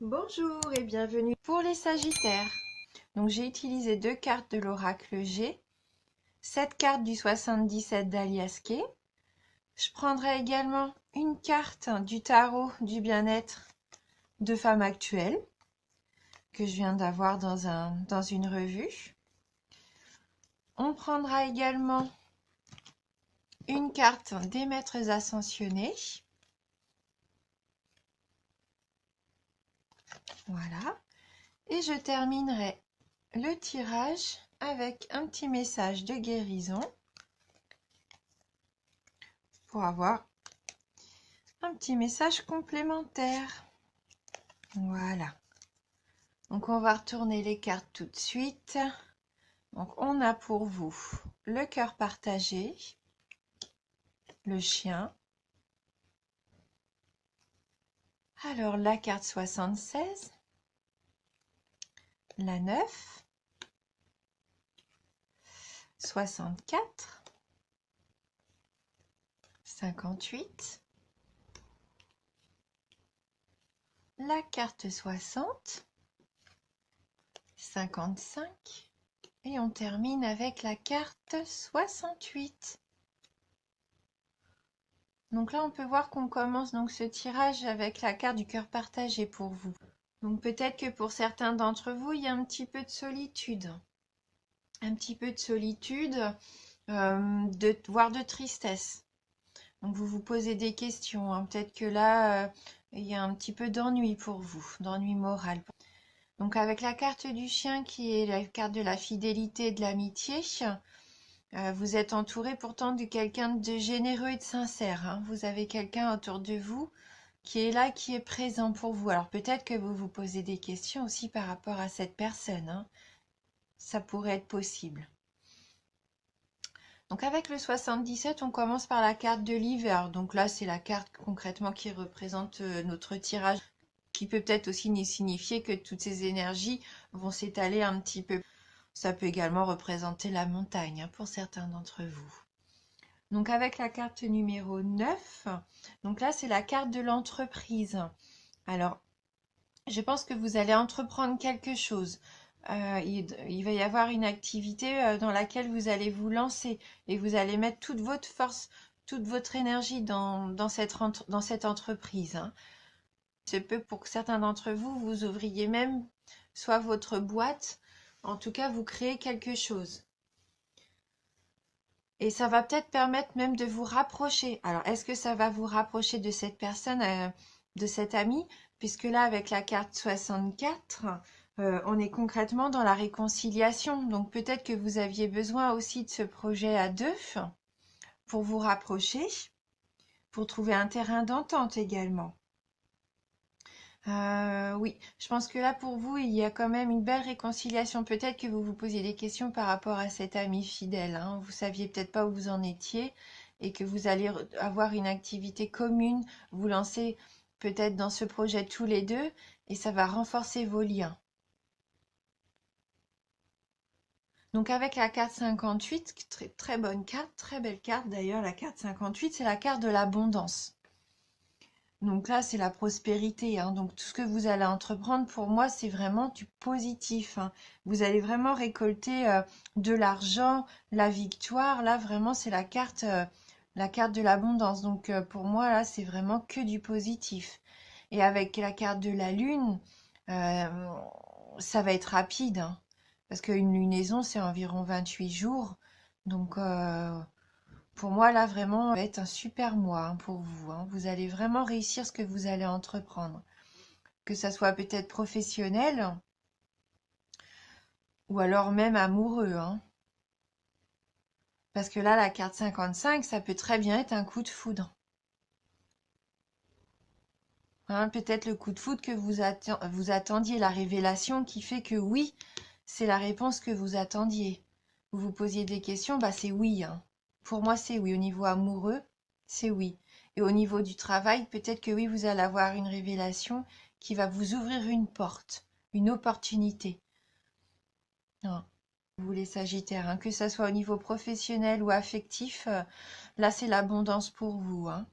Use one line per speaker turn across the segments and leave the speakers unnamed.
Bonjour et bienvenue pour les Sagittaires. Donc j'ai utilisé deux cartes de l'oracle G, cette carte du 77 d'Alias Kay. Je prendrai également une carte du tarot du bien-être de femme actuelle que je viens d'avoir dans une revue. On prendra également une carte des maîtres ascensionnés. Voilà. Et je terminerai le tirage avec un petit message de guérison pour avoir un petit message complémentaire. Voilà. Donc on va retourner les cartes tout de suite. Donc on a pour vous le cœur partagé, le chien. Alors la carte 76, la 9, 64, 58, la carte 60, 55 et on termine avec la carte 68. Donc là, on peut voir qu'on commence donc ce tirage avec la carte du cœur partagé pour vous. Donc peut-être que pour certains d'entre vous, il y a un petit peu de solitude. Un petit peu de solitude, voire de tristesse. Donc vous vous posez des questions, hein. Peut-être que là, il y a un petit peu d'ennui pour vous, d'ennui moral. Donc avec la carte du chien qui est la carte de la fidélité et de l'amitié, vous êtes entouré pourtant de quelqu'un de généreux et de sincère, hein. Vous avez quelqu'un autour de vous qui est là, qui est présent pour vous. Alors peut-être que vous vous posez des questions aussi par rapport à cette personne, hein. Ça pourrait être possible. Donc avec le 77, on commence par la carte de l'hiver. Donc là, c'est la carte concrètement qui représente notre tirage, qui peut peut-être aussi signifier que toutes ces énergies vont s'étaler un petit peu. Ça peut également représenter la montagne, hein, pour certains d'entre vous. Donc avec la carte numéro 9, donc là, c'est la carte de l'entreprise. Alors, je pense que vous allez entreprendre quelque chose. Il va y avoir une activité dans laquelle vous allez vous lancer et vous allez mettre toute votre force, toute votre énergie dans cette entreprise, hein. C'est peu pour que certains d'entre vous, vous ouvriez même soit votre boîte, en tout cas vous créez quelque chose. Et ça va peut-être permettre même de vous rapprocher. Alors, est-ce que ça va vous rapprocher de cette personne, de cet ami? Puisque là, avec la carte 64, on est concrètement dans la réconciliation. Donc, peut-être que vous aviez besoin aussi de ce projet à deux pour vous rapprocher, pour trouver un terrain d'entente également. Oui, je pense que là, pour vous, il y a quand même une belle réconciliation. Peut-être que vous vous posiez des questions par rapport à cet ami fidèle, hein. Vous saviez peut-être pas où vous en étiez et que vous allez avoir une activité commune, vous lancer peut-être dans ce projet tous les deux et ça va renforcer vos liens. Donc avec la carte 58, très, très bonne carte, très belle carte d'ailleurs, la carte 58, c'est la carte de l'abondance. Donc là, c'est la prospérité, hein. Donc tout ce que vous allez entreprendre, pour moi, c'est vraiment du positif, hein. Vous allez vraiment récolter de l'argent, la victoire. Là, vraiment, c'est la carte de l'abondance. Donc pour moi, là, c'est vraiment que du positif. Et avec la carte de la lune, euh, ça va être rapide, hein, parce qu'une lunaison, c'est environ 28 jours. Donc pour moi, là, vraiment, ça va être un super mois, hein, pour vous, hein. Vous allez vraiment réussir ce que vous allez entreprendre. Que ça soit peut-être professionnel ou alors même amoureux, hein. Parce que là, la carte 55, ça peut très bien être un coup de foudre, hein. Peut-être le coup de foudre que vous attendiez, la révélation qui fait que oui, c'est la réponse que vous attendiez. Vous vous posiez des questions, bah c'est oui, hein. Pour moi, c'est oui. Au niveau amoureux, c'est oui. Et au niveau du travail, peut-être que oui, vous allez avoir une révélation qui va vous ouvrir une porte, une opportunité. Hein. Vous les Sagittaires, hein, que ça soit au niveau professionnel ou affectif, là c'est l'abondance pour vous, hein.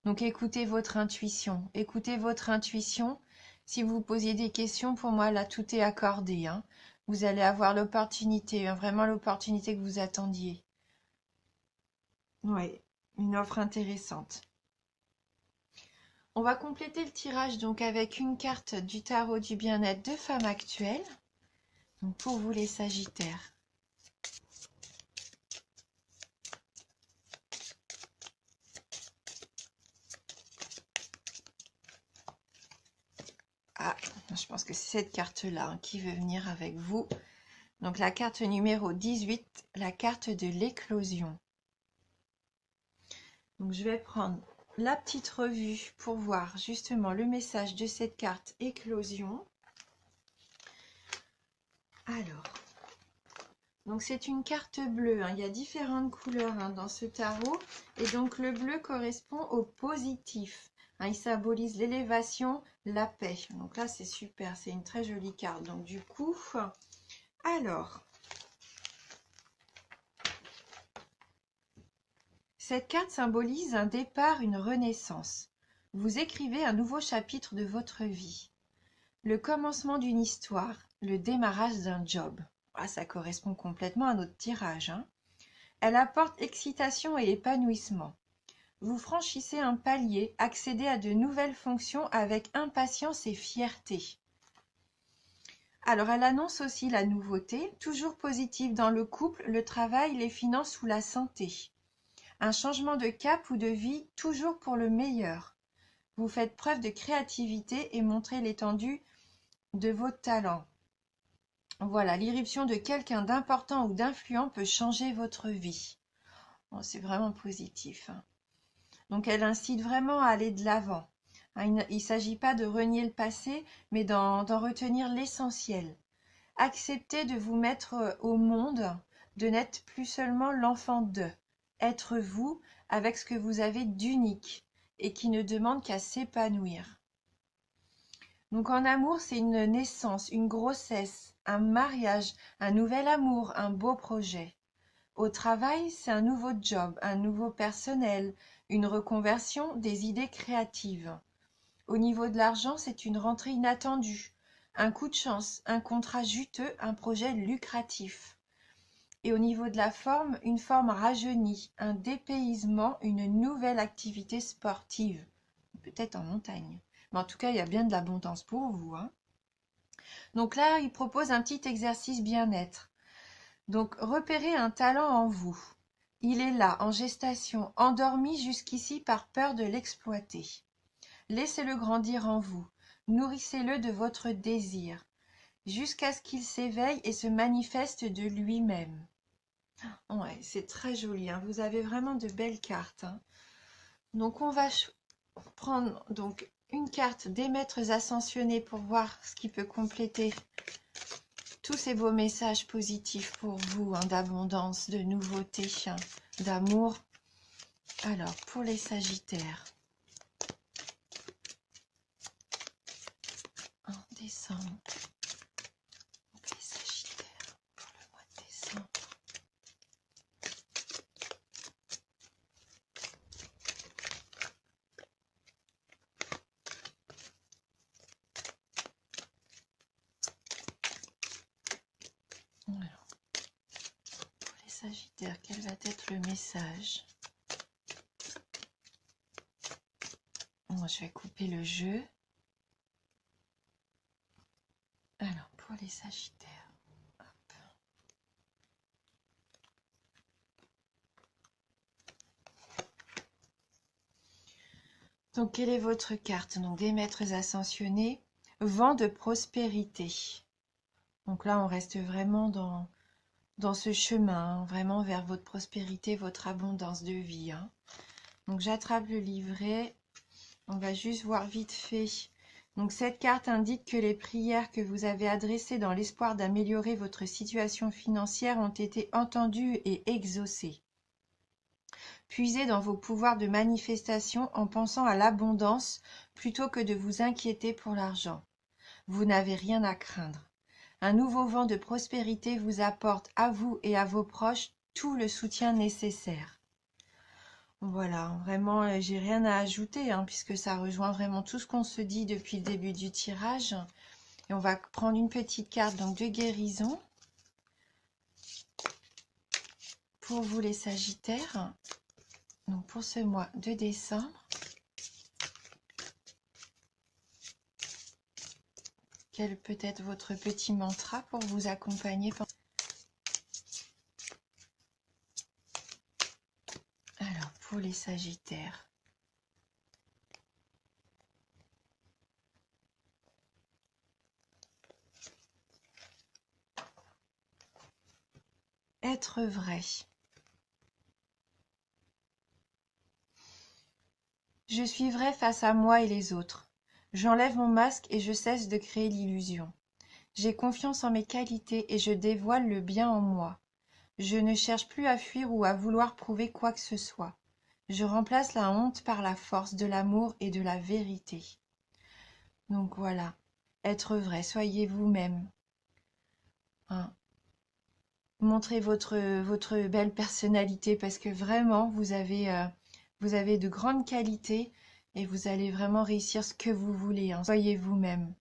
Donc écoutez votre intuition. Écoutez votre intuition. Si vous posiez des questions, pour moi, là, tout est accordé, hein. Vous allez avoir l'opportunité, hein, vraiment l'opportunité que vous attendiez. Oui, une offre intéressante. On va compléter le tirage donc avec une carte du tarot du bien-être de femme actuelle. Donc pour vous les Sagittaires. Ah, je pense que c'est cette carte-là, hein, qui veut venir avec vous. Donc la carte numéro 18, la carte de l'éclosion. Donc je vais prendre la petite revue pour voir justement le message de cette carte éclosion. Alors, donc c'est une carte bleue, hein. Il y a différentes couleurs, hein, dans ce tarot. Et donc le bleu correspond au positif, hein. Il symbolise l'élévation, la paix. Donc là c'est super, c'est une très jolie carte. Donc du coup, alors, cette carte symbolise un départ, une renaissance. Vous écrivez un nouveau chapitre de votre vie. Le commencement d'une histoire, le démarrage d'un job. Ah, ça correspond complètement à notre tirage, hein. Elle apporte excitation et épanouissement. Vous franchissez un palier, accédez à de nouvelles fonctions avec impatience et fierté. Alors, elle annonce aussi la nouveauté, toujours positive dans le couple, le travail, les finances ou la santé. Un changement de cap ou de vie, toujours pour le meilleur. Vous faites preuve de créativité et montrez l'étendue de vos talents. Voilà, l'irruption de quelqu'un d'important ou d'influent peut changer votre vie. Bon, c'est vraiment positif, hein. Donc, elle incite vraiment à aller de l'avant. Hein, il ne s'agit pas de renier le passé, mais d'en retenir l'essentiel. Acceptez de vous mettre au monde, de n'être plus seulement l'enfant d'eux. Être vous avec ce que vous avez d'unique et qui ne demande qu'à s'épanouir. Donc en amour, c'est une naissance, une grossesse, un mariage, un nouvel amour, un beau projet. Au travail, c'est un nouveau job, un nouveau personnel, une reconversion, des idées créatives. Au niveau de l'argent, c'est une rentrée inattendue, un coup de chance, un contrat juteux, un projet lucratif. Et au niveau de la forme, une forme rajeunie, un dépaysement, une nouvelle activité sportive, peut-être en montagne. Mais en tout cas, il y a bien de l'abondance pour vous, hein. Donc là, il propose un petit exercice bien-être. Donc, repérez un talent en vous. Il est là, en gestation, endormi jusqu'ici par peur de l'exploiter. Laissez-le grandir en vous. Nourrissez-le de votre désir, jusqu'à ce qu'il s'éveille et se manifeste de lui-même. Ouais, c'est très joli, hein. Vous avez vraiment de belles cartes, hein. Donc, on va prendre donc une carte des maîtres ascensionnés pour voir ce qui peut compléter tous ces beaux messages positifs pour vous, hein, d'abondance, de nouveauté, hein, d'amour. Alors, pour les Sagittaires, en décembre, les Sagittaires, pour le mois de décembre. Alors, pour les Sagittaires, quel va être le message? Bon, je vais couper le jeu. Alors, pour les Sagittaires, hop. Donc, quelle est votre carte? Donc, des maîtres ascensionnés, vent de prospérité. Donc là, on reste vraiment dans ce chemin, hein, vraiment vers votre prospérité, votre abondance de vie, hein. Donc, j'attrape le livret. On va juste voir vite fait. Donc, cette carte indique que les prières que vous avez adressées dans l'espoir d'améliorer votre situation financière ont été entendues et exaucées. Puisez dans vos pouvoirs de manifestation en pensant à l'abondance plutôt que de vous inquiéter pour l'argent. Vous n'avez rien à craindre. Un nouveau vent de prospérité vous apporte à vous et à vos proches tout le soutien nécessaire. Voilà, vraiment, j'ai rien à ajouter, hein, puisque ça rejoint vraiment tout ce qu'on se dit depuis le début du tirage. Et on va prendre une petite carte donc de guérison pour vous les Sagittaires, donc pour ce mois de décembre. Quel peut être votre petit mantra pour vous accompagner Alors, pour les Sagittaires. Être vrai. Je suis vrai face à moi et les autres. J'enlève mon masque et je cesse de créer l'illusion. J'ai confiance en mes qualités et je dévoile le bien en moi. Je ne cherche plus à fuir ou à vouloir prouver quoi que ce soit. Je remplace la honte par la force de l'amour et de la vérité. Donc voilà, être vrai, soyez vous-même. Hein. Montrez votre belle personnalité parce que vraiment, vous avez de grandes qualités et vous allez vraiment réussir ce que vous voulez. Hein. Soyez vous-même.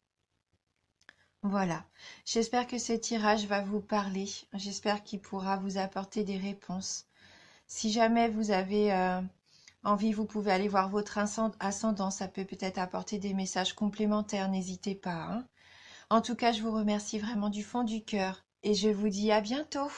Voilà. J'espère que ce tirage va vous parler. J'espère qu'il pourra vous apporter des réponses. Si jamais vous avez envie, vous pouvez aller voir votre ascendant. Ça peut peut-être apporter des messages complémentaires. N'hésitez pas. Hein. En tout cas, je vous remercie vraiment du fond du cœur et je vous dis à bientôt.